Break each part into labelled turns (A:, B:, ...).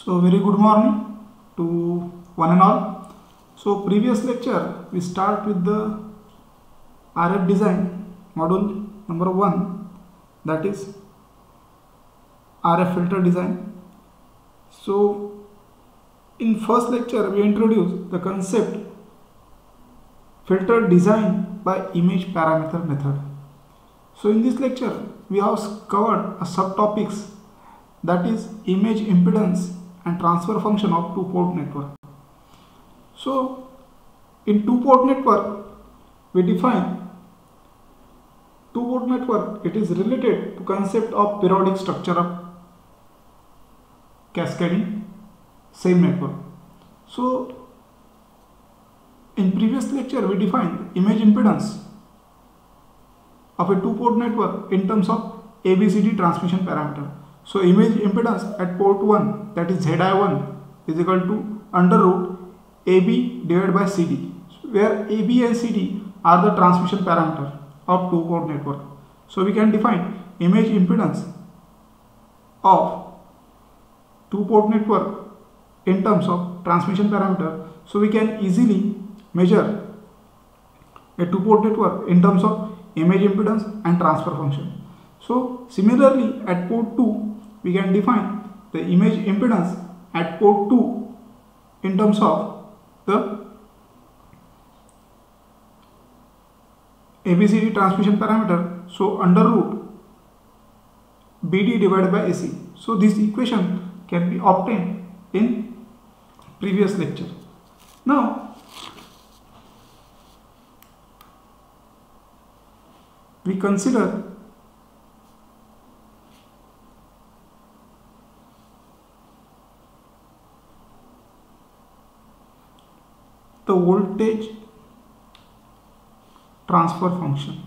A: So very good morning to one and all. So previous lecture we start with the RF design module number 1, that is RF filter design. So in first lecture we introduced the concept filter design by image parameter method. So in this lecture we have covered a subtopics, that is image impedance and transfer function of two-port network. So in two-port network we define two-port network. It is related to concept of periodic structure of cascading same network. So in previous lecture we defined image impedance of a two-port network in terms of ABCD transmission parameter. So image impedance at port 1, that is Zi1, is equal to under root AB divided by CD, where AB and CD are the transmission parameter of two-port network. So we can define image impedance of two-port network in terms of transmission parameter. So we can easily measure a two-port network in terms of image impedance and transfer function. So similarly at port 2 we can define the image impedance at port 2 in terms of the ABCD transmission parameter. So under root BD divided by AC. So this equation can be obtained in previous lecture. Now we consider the voltage transfer function.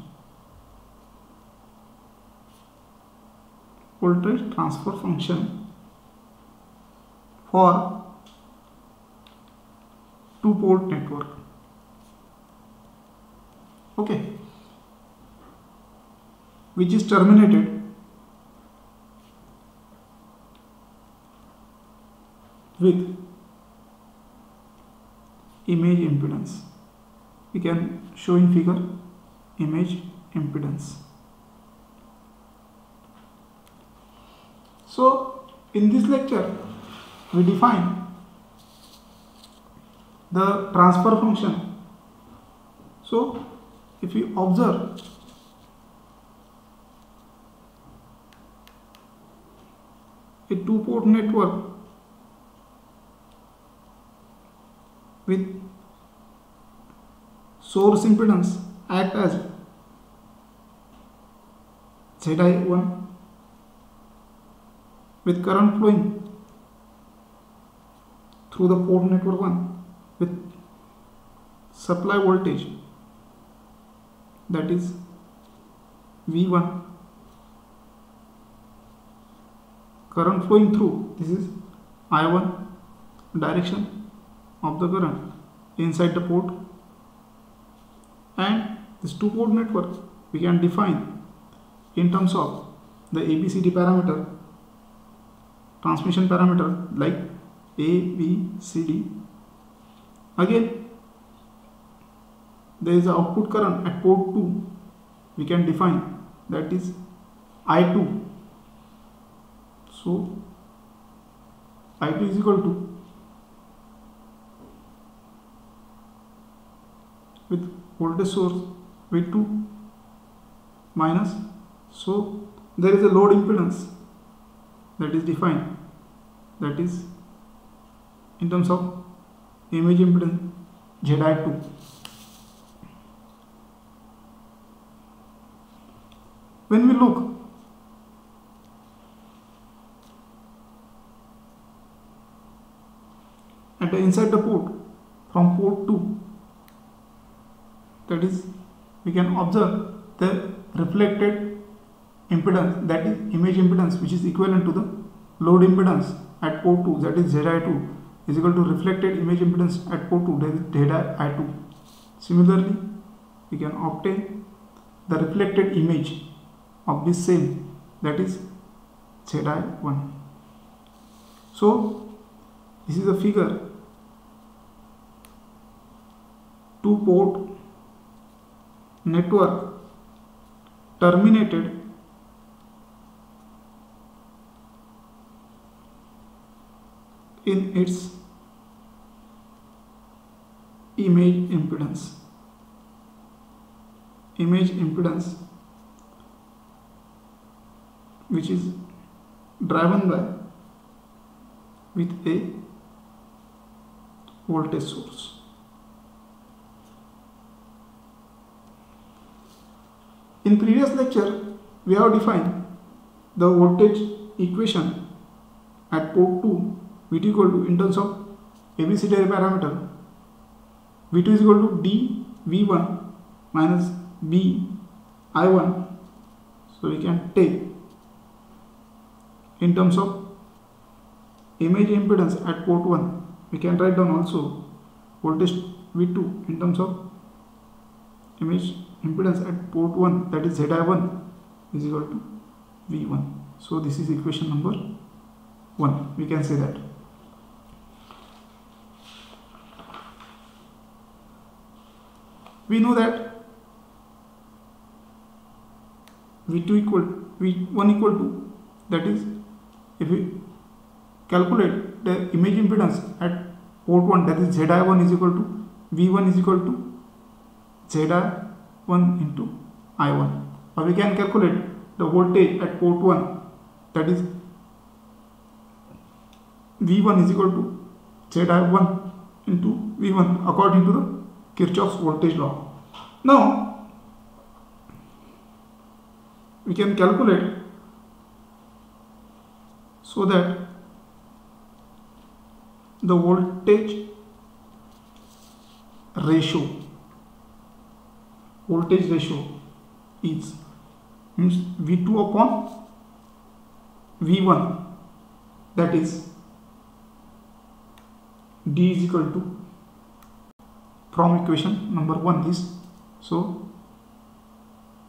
A: Voltage transfer function for two-port network. Okay, which is terminated with image impedance. We can show in figure image impedance. So in this lecture we define the transfer function. So if we observe a two-port network with source impedance act as Zi1 with current flowing through the port network 1 with supply voltage, that is V1, current flowing through, this is I1, direction of the current inside the port, and this two-port network we can define in terms of the ABCD parameter, transmission parameter like A, B, C, D. Again there is a output current at port 2 we can define, that is I2. So I2 is equal to, with voltage source V2 minus, so there is a load impedance that is defined, that is in terms of image impedance Zi2. When we look at the inside the port from port 2, that is we can observe the reflected impedance, that is image impedance, which is equivalent to the load impedance at port 2, that is Zi2, is equal to reflected image impedance at port 2, that is Zi2. Similarly we can obtain the reflected image of this same, that is Zi1. So This is a figure. Two-port network terminated in its image impedance. Image impedance which is driven by with a voltage source. In previous lecture, we have defined the voltage equation at port 2, Vt equal to, in terms of ABCD parameter, V2 is equal to dV1 minus BI1. So we can take in terms of image impedance at port 1, we can write down also voltage V2 in terms of image impedance at port 1, that is Zi1 is equal to V1. So this is equation number 1, we can say that. We know that V2 equal V1 equal to, that is, if we calculate the image impedance at port 1, that is Zi1 is equal to V1 is equal to Zi1 into I1, or we can calculate the voltage at port 1, that is V1 is equal to Zi1 into V1 according to the Kirchhoff's voltage law. Now we can calculate so that the voltage ratio is means V2 upon V1, that is D is equal to, from equation number 1 this, so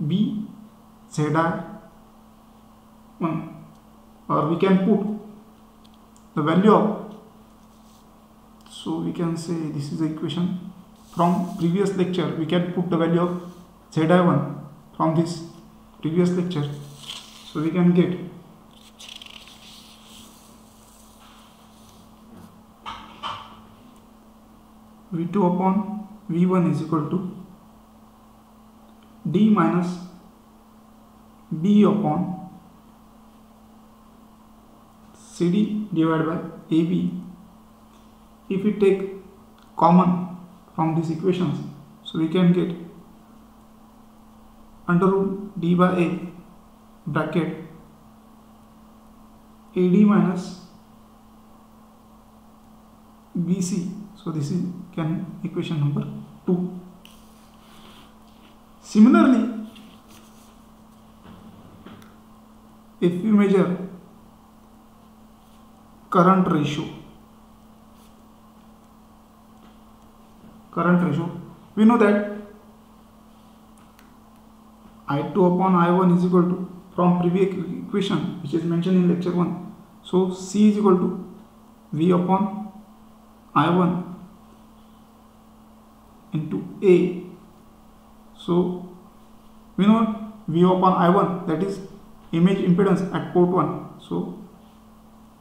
A: B Zi1, or we can put the value of, so we can say this is the equation from previous lecture, we can put the value of Zi1 from this previous lecture, so we can get V2 upon V1 is equal to D minus B upon CD divided by AB. If we take common from these equations, so we can get under root D by A bracket AD minus BC. So this is equation number 2. Similarly, if we measure current ratio, we know that I2 upon I1 is equal to, from previous equation which is mentioned in lecture 1, so C is equal to V upon I1 into A. So we know V upon I1, that is image impedance at port 1, so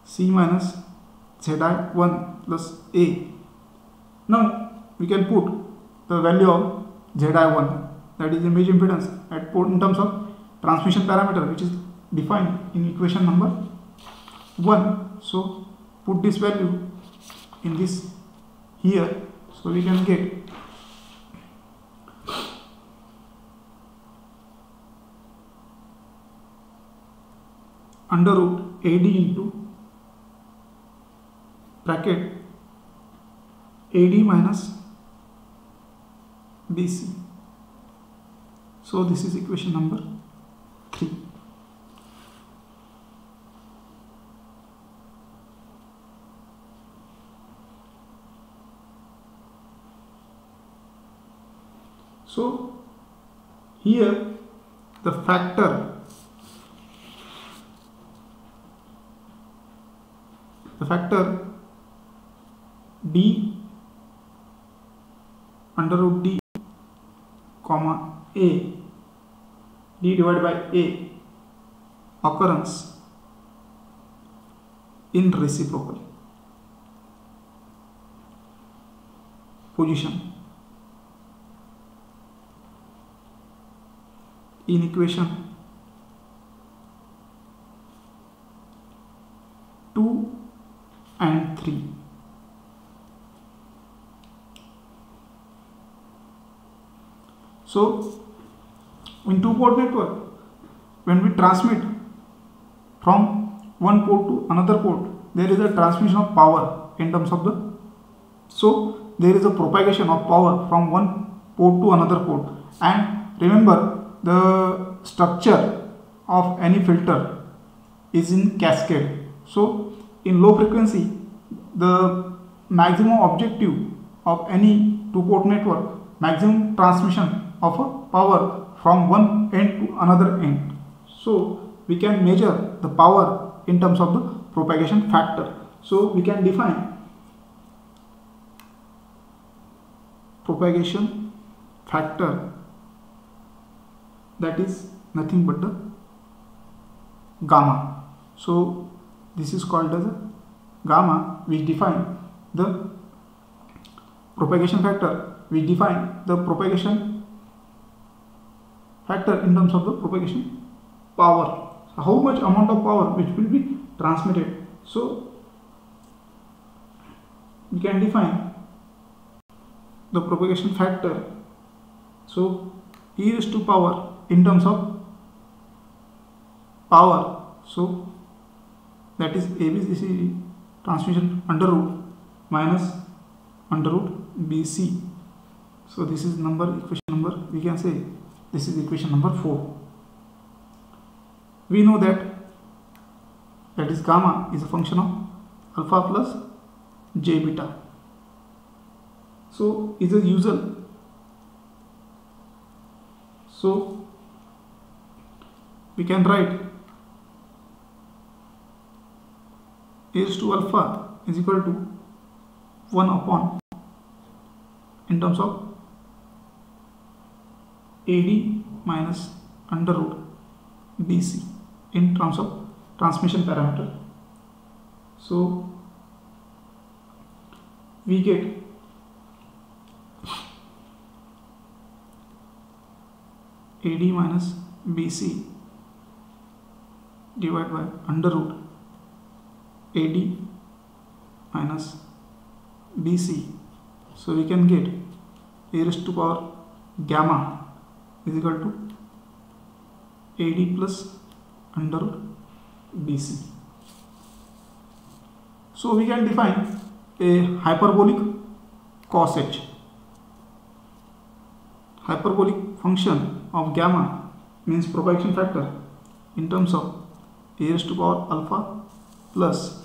A: C minus Zi1 plus A. Now we can put the value of Zi1, that is image impedance at port, in terms of transmission parameter which is defined in equation number 1. So put this value in this here, so we can get under root AD into bracket AD minus BC. So this is equation number 3. So here the factor d under root d comma a d divided by a occurrence in reciprocal position in equation 2 and 3. So in two-port network, when we transmit from one port to another port, there is a transmission of power in terms of the, so there is a propagation of power from one port to another port. And remember, the structure of any filter is in cascade. So in low frequency, the maximum objective of any two-port network, maximum transmission of a power from one end to another end. So we can measure the power in terms of the propagation factor. So we can define propagation factor, that is nothing but the gamma. So this is called as a gamma, which define the propagation factor, which define the propagation factor in terms of the propagation power. So how much amount of power which will be transmitted. So we can define the propagation factor. So e raised to power in terms of power, so that is ABCD transmission under root minus under root BC. So this is equation number, we can say this is equation number 4. We know that is gamma is a function of alpha plus j beta. So is a usual. So we can write a raised to alpha is equal to 1 upon in terms of AD minus under root BC in terms of transmission parameter. So we get AD minus BC divided by under root AD minus BC. So we can get a raised to power gamma is equal to AD plus under root BC. So we can define a hyperbolic cos h. Hyperbolic function of gamma means propagation factor in terms of a raised to power alpha plus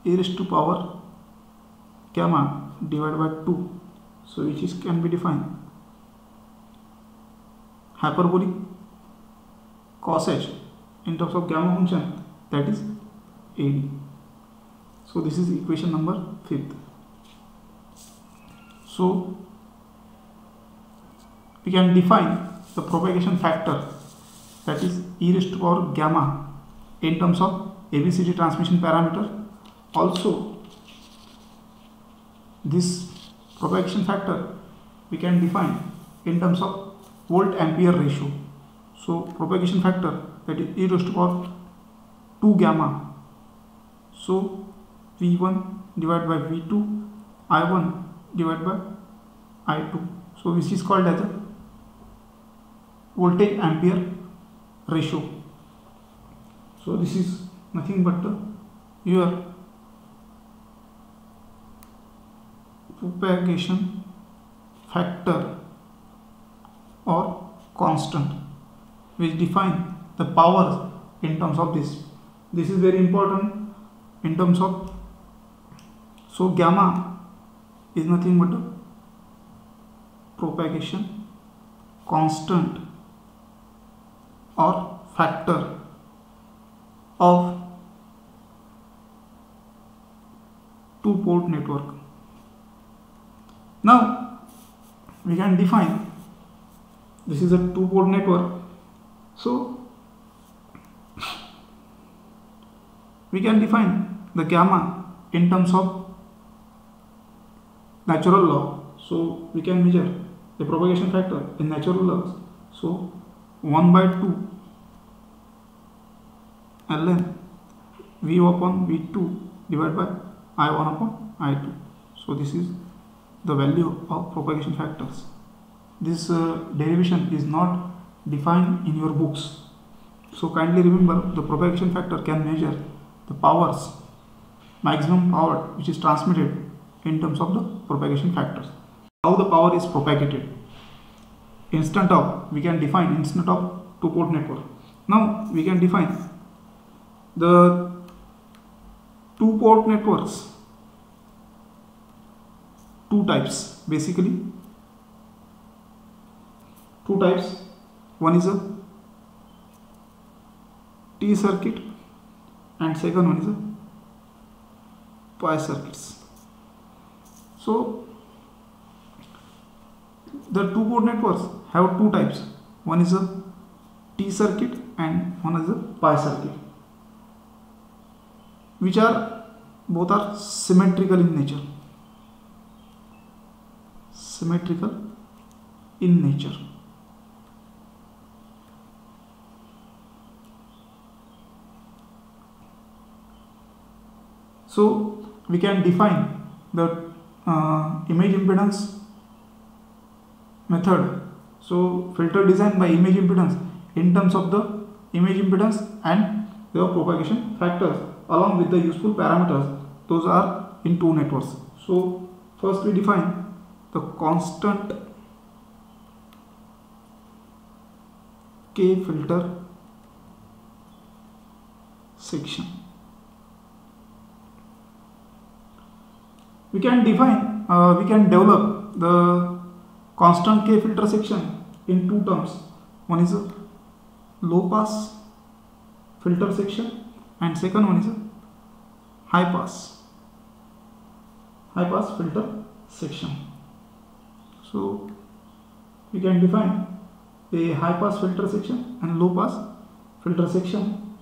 A: a raised to power gamma divided by 2. So which is can be defined hyperbolic cos h in terms of gamma function, that is AD. So this is equation number 5th. So we can define the propagation factor, that is e raised to power gamma in terms of ABCD transmission parameter. Also this propagation factor we can define in terms of volt ampere ratio. So propagation factor, that is e raised to power 2 gamma. So V1 divided by V2, I1 divided by I2. So which is called as a voltage ampere ratio. So this is nothing but your propagation factor or constant, which define the power in terms of this. This is very important in terms of, so gamma is nothing but a propagation constant or factor of two-port network. Now we can define, this is a two-port network, so we can define the gamma in terms of natural log. So we can measure the propagation factor in natural logs. So 1 by 2 ln V upon V2 divided by I1 upon I2. So this is the value of propagation factors. This derivation is not defined in your books. So kindly remember, the propagation factor can measure the powers, maximum power which is transmitted in terms of the propagation factors. How the power is propagated. Instant of, we can define instant of two-port network. Now we can define the two-port networks, two types basically, two types. One is a T circuit and second one is a pi circuits. So the two-port networks have two types. One is a T circuit and one is a pi circuit, which are both are symmetrical in nature. Symmetrical in nature. So we can define the image impedance method. So filter design by image impedance in terms of the image impedance and the propagation factors along with the useful parameters. Those are in two networks. So first we define the constant K filter section. We can define, we can develop the constant K filter section in two terms. One is a low pass filter section and second one is a high pass filter section. So we can define a high pass filter section and low pass filter section.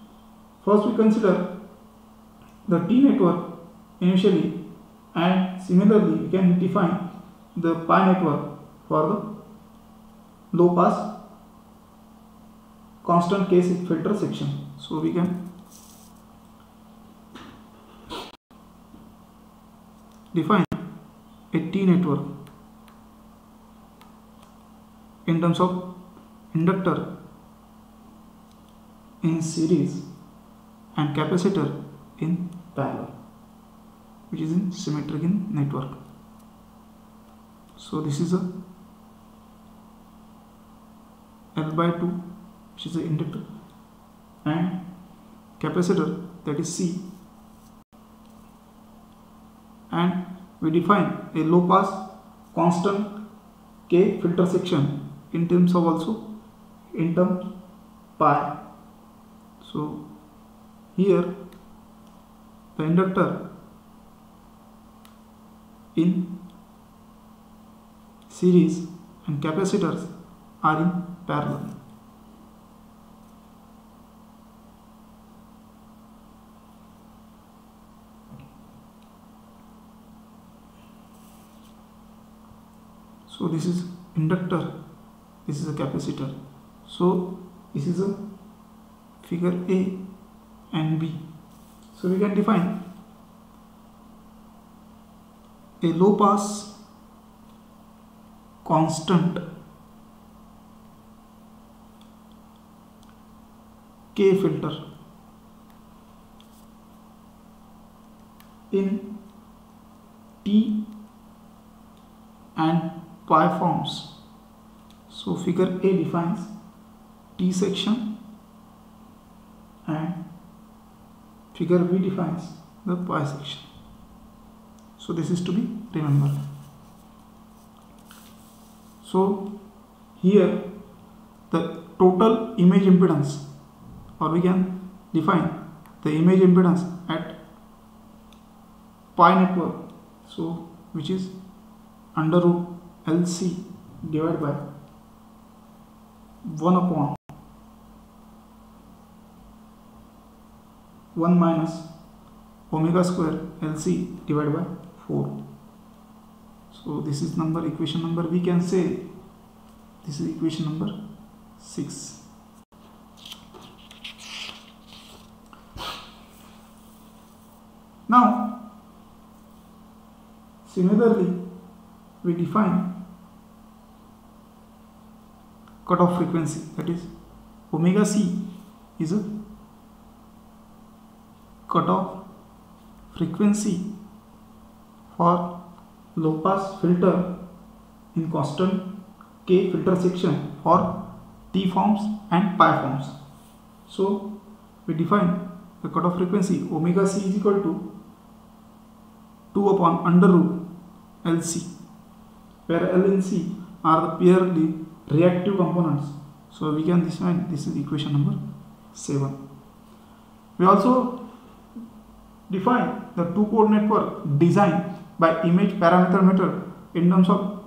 A: First we consider the T network initially, and similarly we can define the pi network for the low pass constant K filter section. So we can define a T network in terms of inductor in series and capacitor in parallel, which is in symmetric in network. So this is a L by 2, which is the inductor, and capacitor, that is C, and we define a low pass constant K filter section in terms of also in terms pi. So here the inductor in series and capacitors are in parallel. So this is inductor, this is a capacitor. So this is a figure A and B. So we can define a low pass constant K filter in T and pi forms. So figure A defines T section and figure B defines the pi section. So this is to be remembered. So here the total image impedance, or we can define the image impedance at pi network, so which is under root LC divided by 1 upon 1 minus omega square LC divided by 4. So this is equation number, we can say this is equation number 6. Now similarly we define cutoff frequency, that is omega c is a cutoff frequency for low pass filter in constant K filter section for T forms and pi forms. So we define the cutoff frequency omega c is equal to 2 upon under root LC, where L and C are the purely reactive components. So we can define, this is equation number 7. We also define the two-port network designed by image parameter method in terms of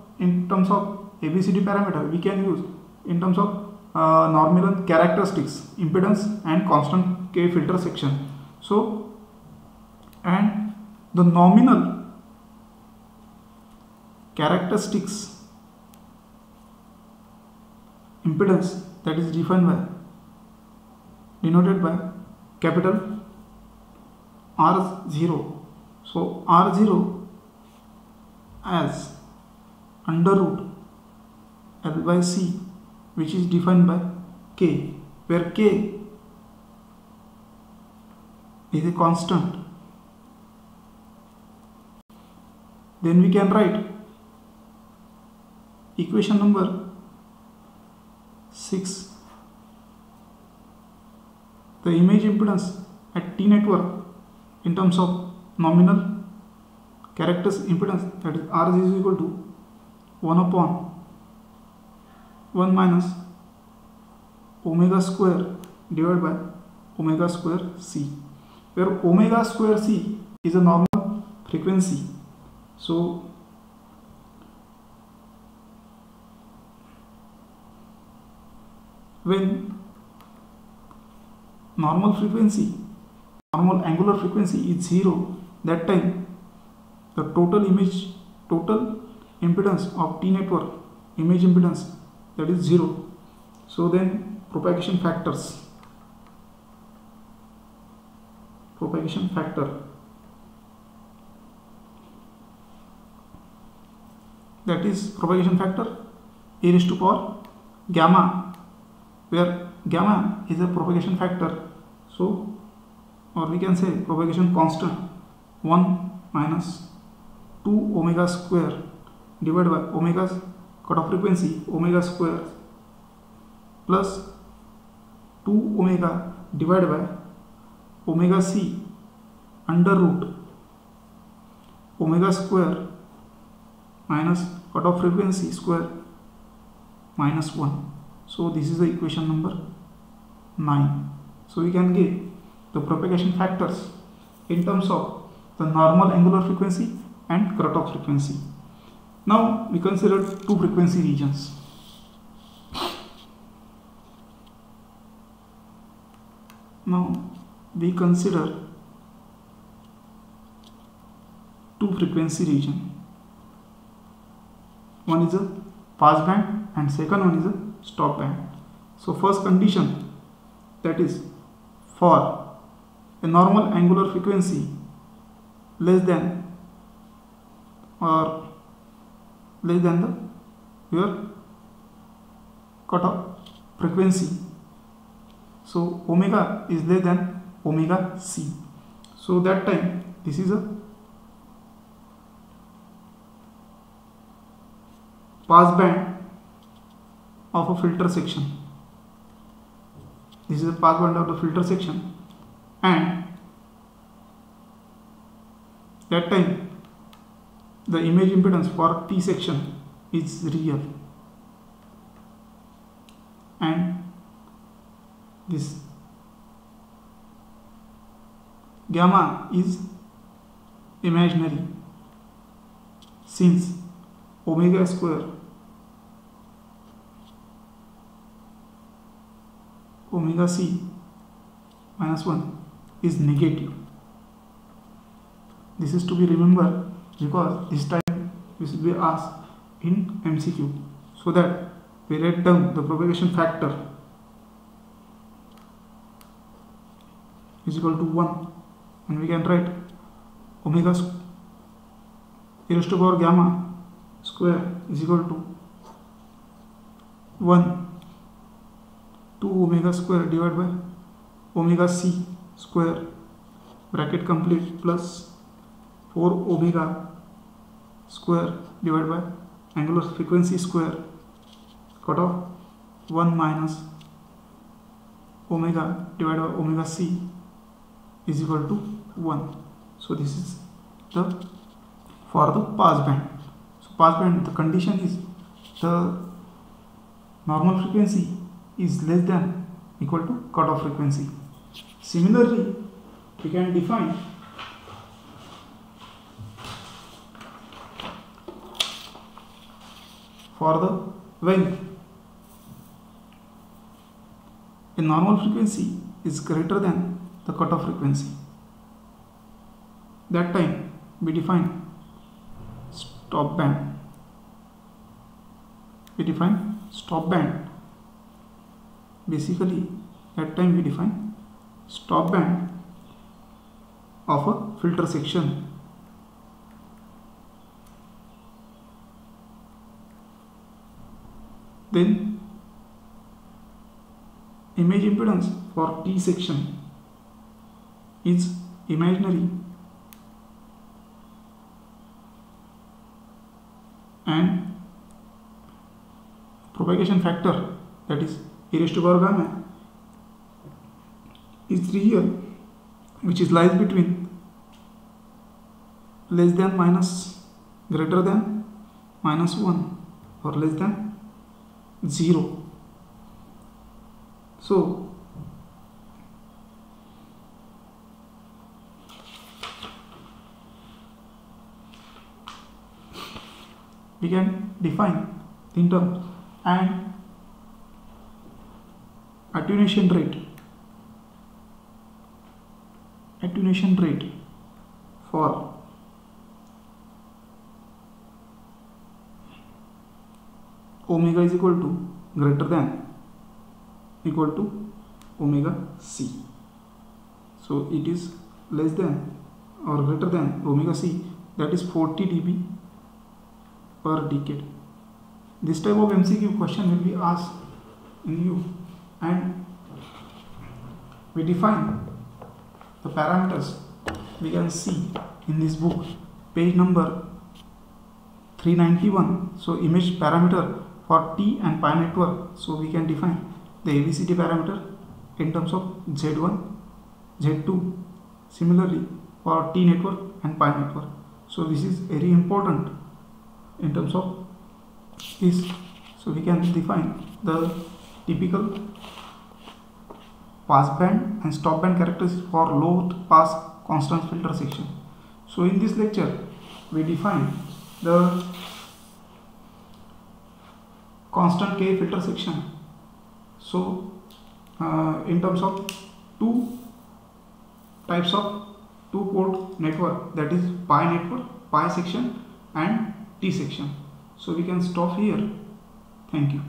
A: ABCD parameter. We can use in terms of nominal characteristics, impedance and constant K filter section. So, and the nominal characteristics impedance, that is denoted by capital R0. So R0 as under root L by C, which is defined by K, where K is a constant. Then we can write equation number 6. The image impedance at T network in terms of nominal characteristic impedance, that is R is equal to 1 upon 1 minus omega square divided by omega square C, where omega square C is a normal frequency. So when normal angular frequency is 0, that time the total impedance of T network, image impedance, that is 0. So then propagation factor, that is propagation factor e raised to power gamma, where gamma is a propagation factor. So, or we can say propagation constant 1 minus 2 omega square divided by omega's cutoff frequency omega square plus 2 omega divided by omega c under root omega square minus cutoff frequency square minus 1. So this is the equation number 9. So we can get the propagation factors in terms of the normal angular frequency and cutoff frequency. Now we consider two frequency regions. Now we consider two frequency region. One is a pass band and second one is a stop band. So first condition, that is for a normal angular frequency less than your cutoff frequency. So omega is less than omega c. So that time this is a pass band of a filter section. This is a pass band of the filter section, and that time the image impedance for T section is real, and this gamma is imaginary, since omega square omega c minus 1 is negative. This is to be remembered because this time this will be asked in MCQ, so that we write down the propagation factor is equal to 1, and we can write omega e raised to power gamma square is equal to 1 2 omega square divided by omega c square bracket complete plus 4 omega square divided by angular frequency square cut off 1 minus omega divided by omega c is equal to 1. So this is the for the pass band. So pass band, the condition is the normal frequency is less than equal to cutoff frequency. Similarly, we can define for the when a normal frequency is greater than the cutoff frequency, that time we define stop band. We define stop band. Basically, that time we define stop band of a filter section. Then image impedance for T section is imaginary and propagation factor, that is e raised to power gamma, is real, which is lies between less than minus greater than minus 1 or less than 0. So we can define in terms and attenuation rate for omega is equal to greater than equal to omega c. So it is less than or greater than omega c, that is 40 dB per decade. This type of MCQ question will be asked in you, and we define the parameters we can see in this book, page number 391. So image parameter for T and pi network, so we can define the ABCD parameter in terms of Z1, Z2, similarly for T network and pi network. So this is very important in terms of this. So we can define the typical pass band and stop band characteristics for low pass constant filter section. So in this lecture we define the constant K filter section. So in terms of two types of two-port network, that is pi network, pi section and T section. So we can stop here. Thank you.